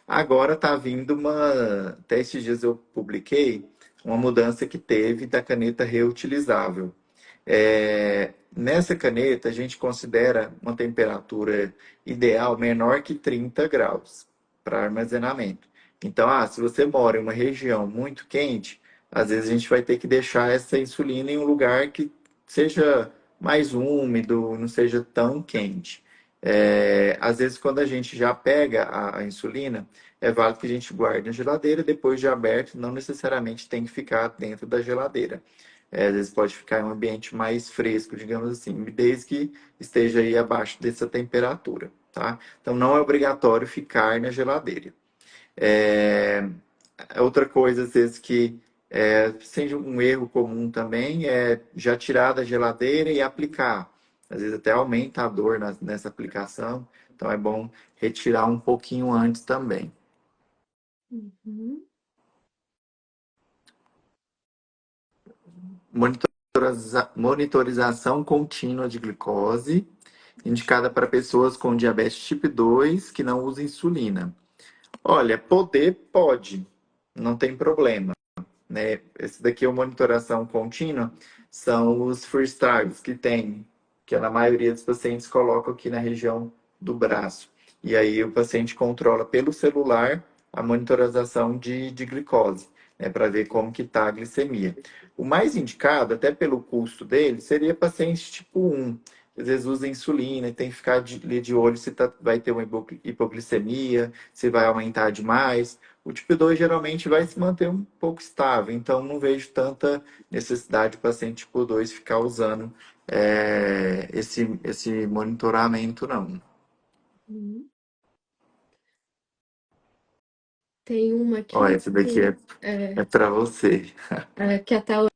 Agora está vindo até esses dias eu publiquei uma mudança que teve da caneta reutilizável. Nessa caneta, a gente considera uma temperatura ideal menor que 30 graus para armazenamento. Então, se você mora em uma região muito quente, às vezes a gente vai ter que deixar essa insulina em um lugar que seja mais úmido, não seja tão quente. Às vezes, quando a gente já pega a insulina, é válido que a gente guarde na geladeira, depois de aberto, não necessariamente tem que ficar dentro da geladeira. Às vezes pode ficar em um ambiente mais fresco, digamos assim, desde que esteja aí abaixo dessa temperatura, tá? Então não é obrigatório ficar na geladeira. É, Outra coisa, às vezes, que seja um erro comum também é já tirar da geladeira e aplicar. Às vezes até aumenta a dor nessa aplicação, então é bom retirar um pouquinho antes também. Uhum. Monitorização contínua de glicose, indicada para pessoas com diabetes tipo 2 que não usam insulina. Olha, pode, não tem problema, né? Esse daqui é o monitoração contínua, são os freestyles que tem, que na maioria dos pacientes colocam aqui na região do braço. E aí o paciente controla pelo celular a monitorização de glicose, né, para ver como que está a glicemia. O mais indicado, até pelo custo dele, seria paciente tipo 1. Às vezes usa insulina e tem que ficar de olho se vai ter uma hipoglicemia, se vai aumentar demais. O tipo 2 geralmente vai se manter um pouco estável, então não vejo tanta necessidade do paciente tipo 2 ficar usando esse monitoramento, não. Uhum. Tem uma Ó, aqui esse daqui é para você. que a Thalia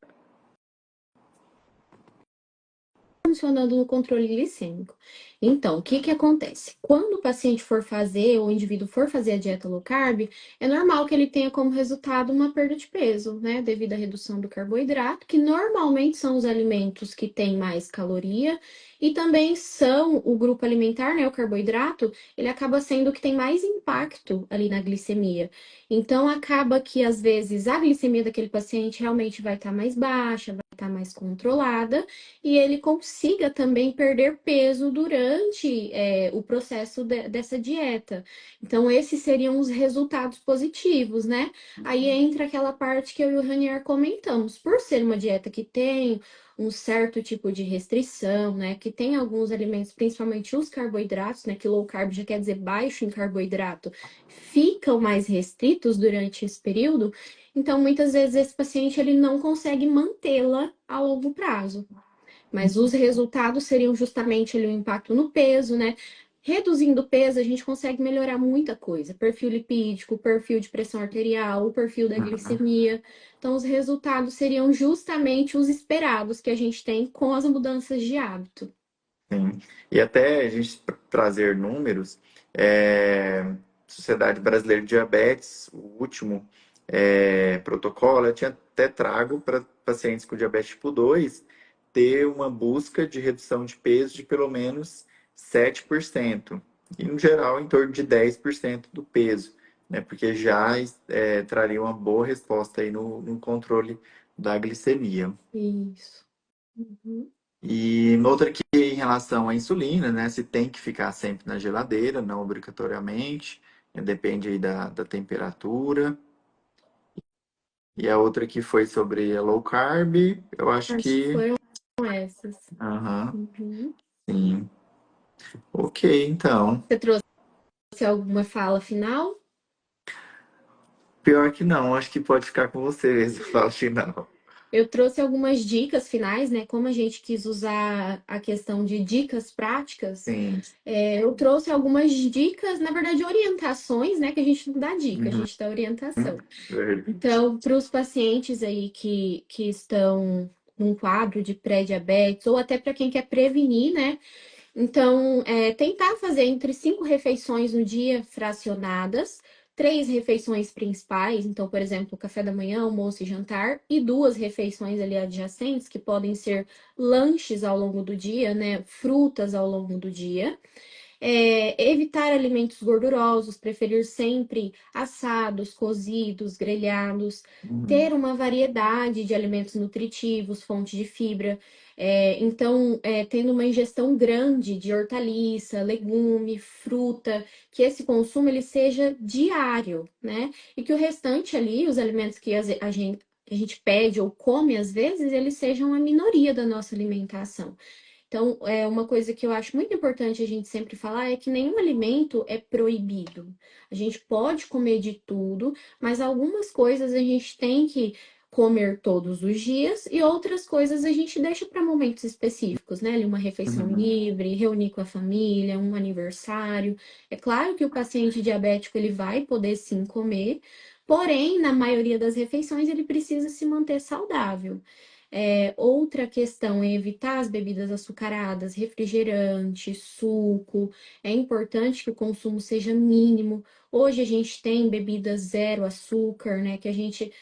funcionando no controle glicêmico. Então, o que que acontece? Quando o paciente for fazer, ou o indivíduo for fazer a dieta low carb, é normal que ele tenha como resultado uma perda de peso, né? Devido à redução do carboidrato, que normalmente são os alimentos que têm mais caloria, e também são o grupo alimentar, né? O carboidrato, ele acaba sendo o que tem mais impacto ali na glicemia. Então, acaba que às vezes a glicemia daquele paciente realmente vai estar mais baixa, vai estar mais controlada e ele consiga também perder peso durante o processo dessa dieta. Então, esses seriam os resultados positivos, né? Aí entra aquela parte que eu e o Ranier comentamos. Por ser uma dieta que tem um certo tipo de restrição, né? Que tem alguns alimentos, principalmente os carboidratos, né? Que low carb já quer dizer baixo em carboidrato, ficam mais restritos durante esse período. Então, muitas vezes esse paciente ele não consegue mantê-la a longo prazo. Mas os resultados seriam justamente ali o impacto no peso, né? Reduzindo o peso, a gente consegue melhorar muita coisa. Perfil lipídico, perfil de pressão arterial, o perfil da Uhum. glicemia. Então, os resultados seriam justamente os esperados que a gente tem com as mudanças de hábito. Sim. E até a gente trazer números, Sociedade Brasileira de Diabetes, o último protocolo, eu tinha até trago para pacientes com diabetes tipo 2 ter uma busca de redução de peso de pelo menos 7% e, no geral, em torno de 10% do peso, né? Porque já traria uma boa resposta aí no controle da glicemia. Isso. Uhum. E outra que em relação à insulina, né? Se tem que ficar sempre na geladeira, não obrigatoriamente, depende aí da temperatura. E a outra que foi sobre a low carb, eu acho Acho que que. foram essas. Aham, Uhum. sim. Ok, então. Você trouxe alguma fala final? Pior que não, acho que pode ficar com você mesmo, fala final. Eu trouxe algumas dicas finais, né? Como a gente quis usar a questão de dicas práticas, Sim. eu trouxe algumas dicas, na verdade, orientações, né? Que a gente não dá dica, a Uhum. gente dá orientação. Verdade. Então, para os pacientes aí que estão num quadro de pré-diabetes, ou até para quem quer prevenir, né? Então, tentar fazer entre 5 refeições no dia fracionadas, 3 refeições principais, então, por exemplo, café da manhã, almoço e jantar, e 2 refeições ali adjacentes, que podem ser lanches ao longo do dia, né? Frutas ao longo do dia. Evitar alimentos gordurosos, preferir sempre assados, cozidos, grelhados, Uhum. ter uma variedade de alimentos nutritivos, fonte de fibra. Então, tendo uma ingestão grande de hortaliça, legume, fruta, que esse consumo ele seja diário, né? E que o restante ali, os alimentos que a gente pede ou come às vezes, eles sejam a minoria da nossa alimentação. Então, uma coisa que eu acho muito importante a gente sempre falar é que nenhum alimento é proibido. A gente pode comer de tudo, mas algumas coisas a gente tem que comer todos os dias e outras coisas a gente deixa para momentos específicos, né? Ali uma refeição Uhum. livre, reunir com a família, um aniversário. É claro que o paciente diabético ele vai poder sim comer, porém, na maioria das refeições ele precisa se manter saudável. Outra questão é evitar as bebidas açucaradas, refrigerante, suco. É importante que o consumo seja mínimo. Hoje a gente tem bebidas zero açúcar, né? Que a gente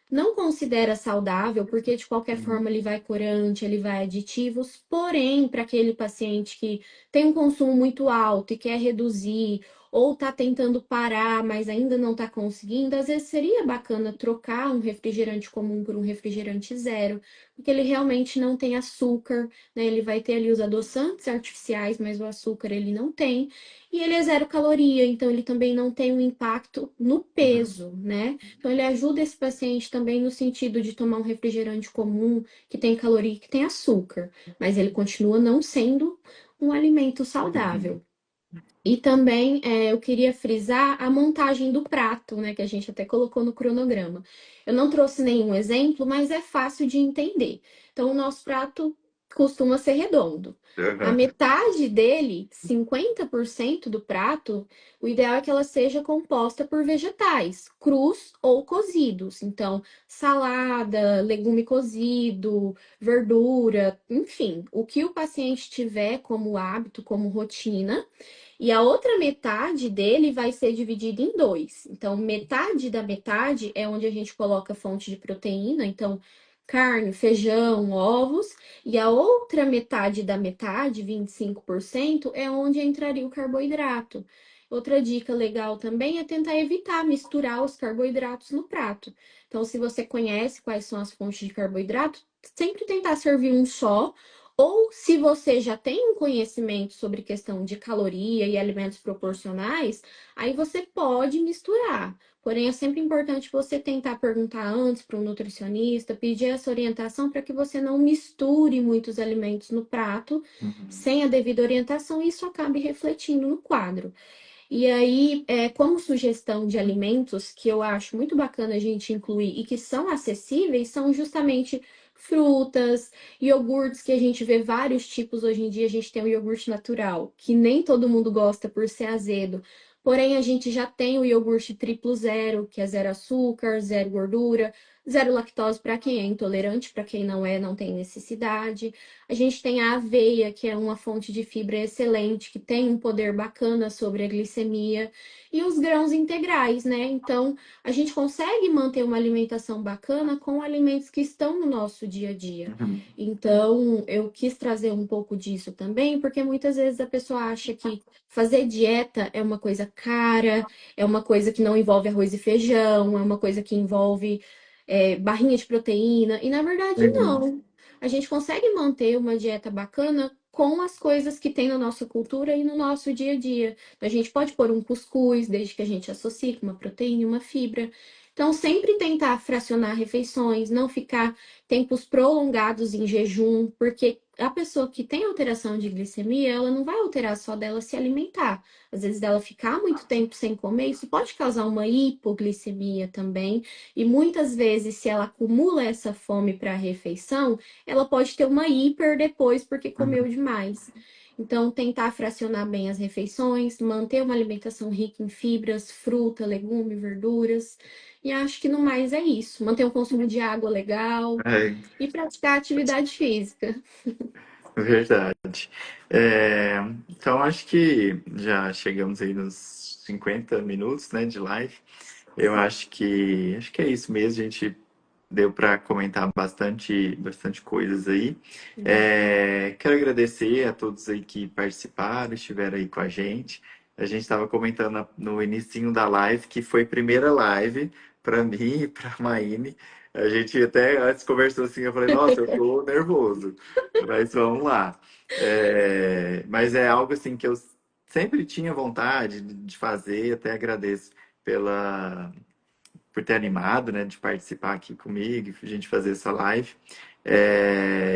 não considera saudável, porque de qualquer Uhum. forma ele vai corante, ele vai aditivos, porém, para aquele paciente que tem um consumo muito alto e quer reduzir, ou está tentando parar, mas ainda não está conseguindo, às vezes seria bacana trocar um refrigerante comum por um refrigerante zero, porque ele realmente não tem açúcar, né? Ele vai ter ali os adoçantes artificiais, mas o açúcar ele não tem. E ele é zero caloria, então ele também não tem um impacto no Uhum. peso, né? Então, ele ajuda esse paciente também no sentido de tomar um refrigerante comum, que tem caloria, que tem açúcar, mas ele continua não sendo um alimento Uhum. saudável. E também eu queria frisar a montagem do prato, né, que a gente até colocou no cronograma. Eu não trouxe nenhum exemplo, mas é fácil de entender. Então, o nosso prato costuma ser redondo. A Uhum. metade dele, 50% do prato, o ideal é que ela seja composta por vegetais, crus ou cozidos. Então, salada, legume cozido, verdura, enfim, o que o paciente tiver como hábito, como rotina. E a outra metade dele vai ser dividida em dois. Então, metade da metade é onde a gente coloca fonte de proteína, então carne, feijão, ovos, e a outra metade da metade, 25%, é onde entraria o carboidrato. Outra dica legal também é tentar evitar misturar os carboidratos no prato. Então, se você conhece quais são as fontes de carboidrato, sempre tentar servir um só Ou se você já tem um conhecimento sobre questão de caloria e alimentos proporcionais, aí você pode misturar. Porém, é sempre importante você tentar perguntar antes para um nutricionista, pedir essa orientação para que você não misture muitos alimentos no prato Uhum. sem a devida orientação e isso acabe refletindo no quadro. E aí, como sugestão de alimentos que eu acho muito bacana a gente incluir e que são acessíveis, são justamente frutas, iogurtes, que a gente vê vários tipos hoje em dia. A gente tem o iogurte natural, que nem todo mundo gosta por ser azedo. Porém, a gente já tem o iogurte triplo zero, que é zero açúcar, zero gordura, zero lactose para quem é intolerante, para quem não é, não tem necessidade. A gente tem a aveia, que é uma fonte de fibra excelente, que tem um poder bacana sobre a glicemia, e os grãos integrais, né? Então, a gente consegue manter uma alimentação bacana com alimentos que estão no nosso dia a dia. Uhum. Então, eu quis trazer um pouco disso também, porque muitas vezes a pessoa acha que fazer dieta é uma coisa cara, é uma coisa que não envolve arroz e feijão, é uma coisa que envolve barrinha de proteína, e na verdade Uhum. não. A gente consegue manter uma dieta bacana com as coisas que tem na nossa cultura e no nosso dia a dia. Então, a gente pode pôr um cuscuz, desde que a gente associe com uma proteína e uma fibra. Então, sempre tentar fracionar refeições, não ficar tempos prolongados em jejum, porque a pessoa que tem alteração de glicemia, ela não vai alterar só dela se alimentar. Às vezes, dela ficar muito tempo sem comer, isso pode causar uma hipoglicemia também. E muitas vezes, se ela acumula essa fome para a refeição, ela pode ter uma hiper depois porque comeu Uhum. demais. Então, tentar fracionar bem as refeições, manter uma alimentação rica em fibras, fruta, legume, verduras. E acho que no mais é isso. Manter um consumo de água legal É, e praticar atividade física. verdade. É, então, acho que já chegamos aí nos 50 minutos, né, de live. Eu acho que é isso mesmo. A gente deu para comentar bastante coisas aí. Quero agradecer a todos aí que participaram, estiveram aí com a gente. A gente estava comentando no inicinho da live que foi a primeira live para mim e para a Maíne. A gente até antes conversou assim, eu falei, nossa, eu tô nervoso, mas vamos lá. Mas é algo assim que eu sempre tinha vontade de fazer, até agradeço pela por ter animado, né, de participar aqui comigo, a gente fazer essa live.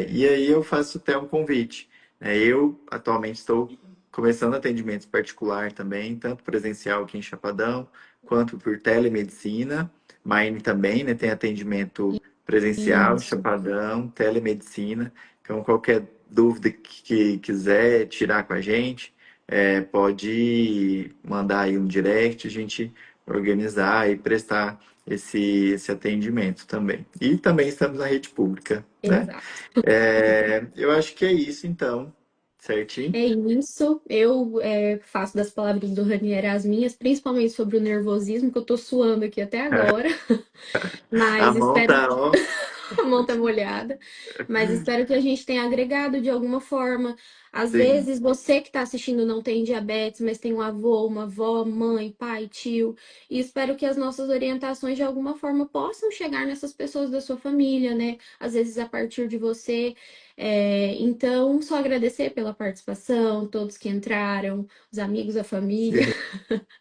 E aí eu faço até um convite. Eu atualmente estou começando atendimento particular também, tanto presencial aqui em Chapadão, quanto por telemedicina. Maine também, né, tem atendimento presencial em Isso, Chapadão, telemedicina. Então, qualquer dúvida que quiser tirar com a gente, pode mandar aí um direct, a gente organizar e prestar esse atendimento também. E também estamos na rede pública, né? exato. Eu acho que é isso, então, certinho? É isso. Eu faço das palavras do Ranieri as minhas, principalmente sobre o nervosismo, que eu tô suando aqui até agora. A Mas mão espero tá, ó. a mão tá molhada, mas espero que a gente tenha agregado de alguma forma. Às Sim, vezes você que está assistindo não tem diabetes, mas tem um avô, uma avó, mãe, pai, tio, e espero que as nossas orientações de alguma forma possam chegar nessas pessoas da sua família, né? Às vezes a partir de você. Então, só agradecer pela participação, todos que entraram, os amigos, a família.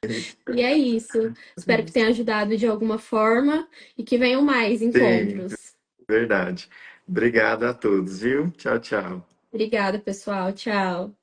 sim, E é isso. Espero que tenha ajudado de alguma forma e que venham mais sim, encontros. verdade. Obrigado a todos, viu? Tchau, tchau. Obrigada, pessoal. Tchau.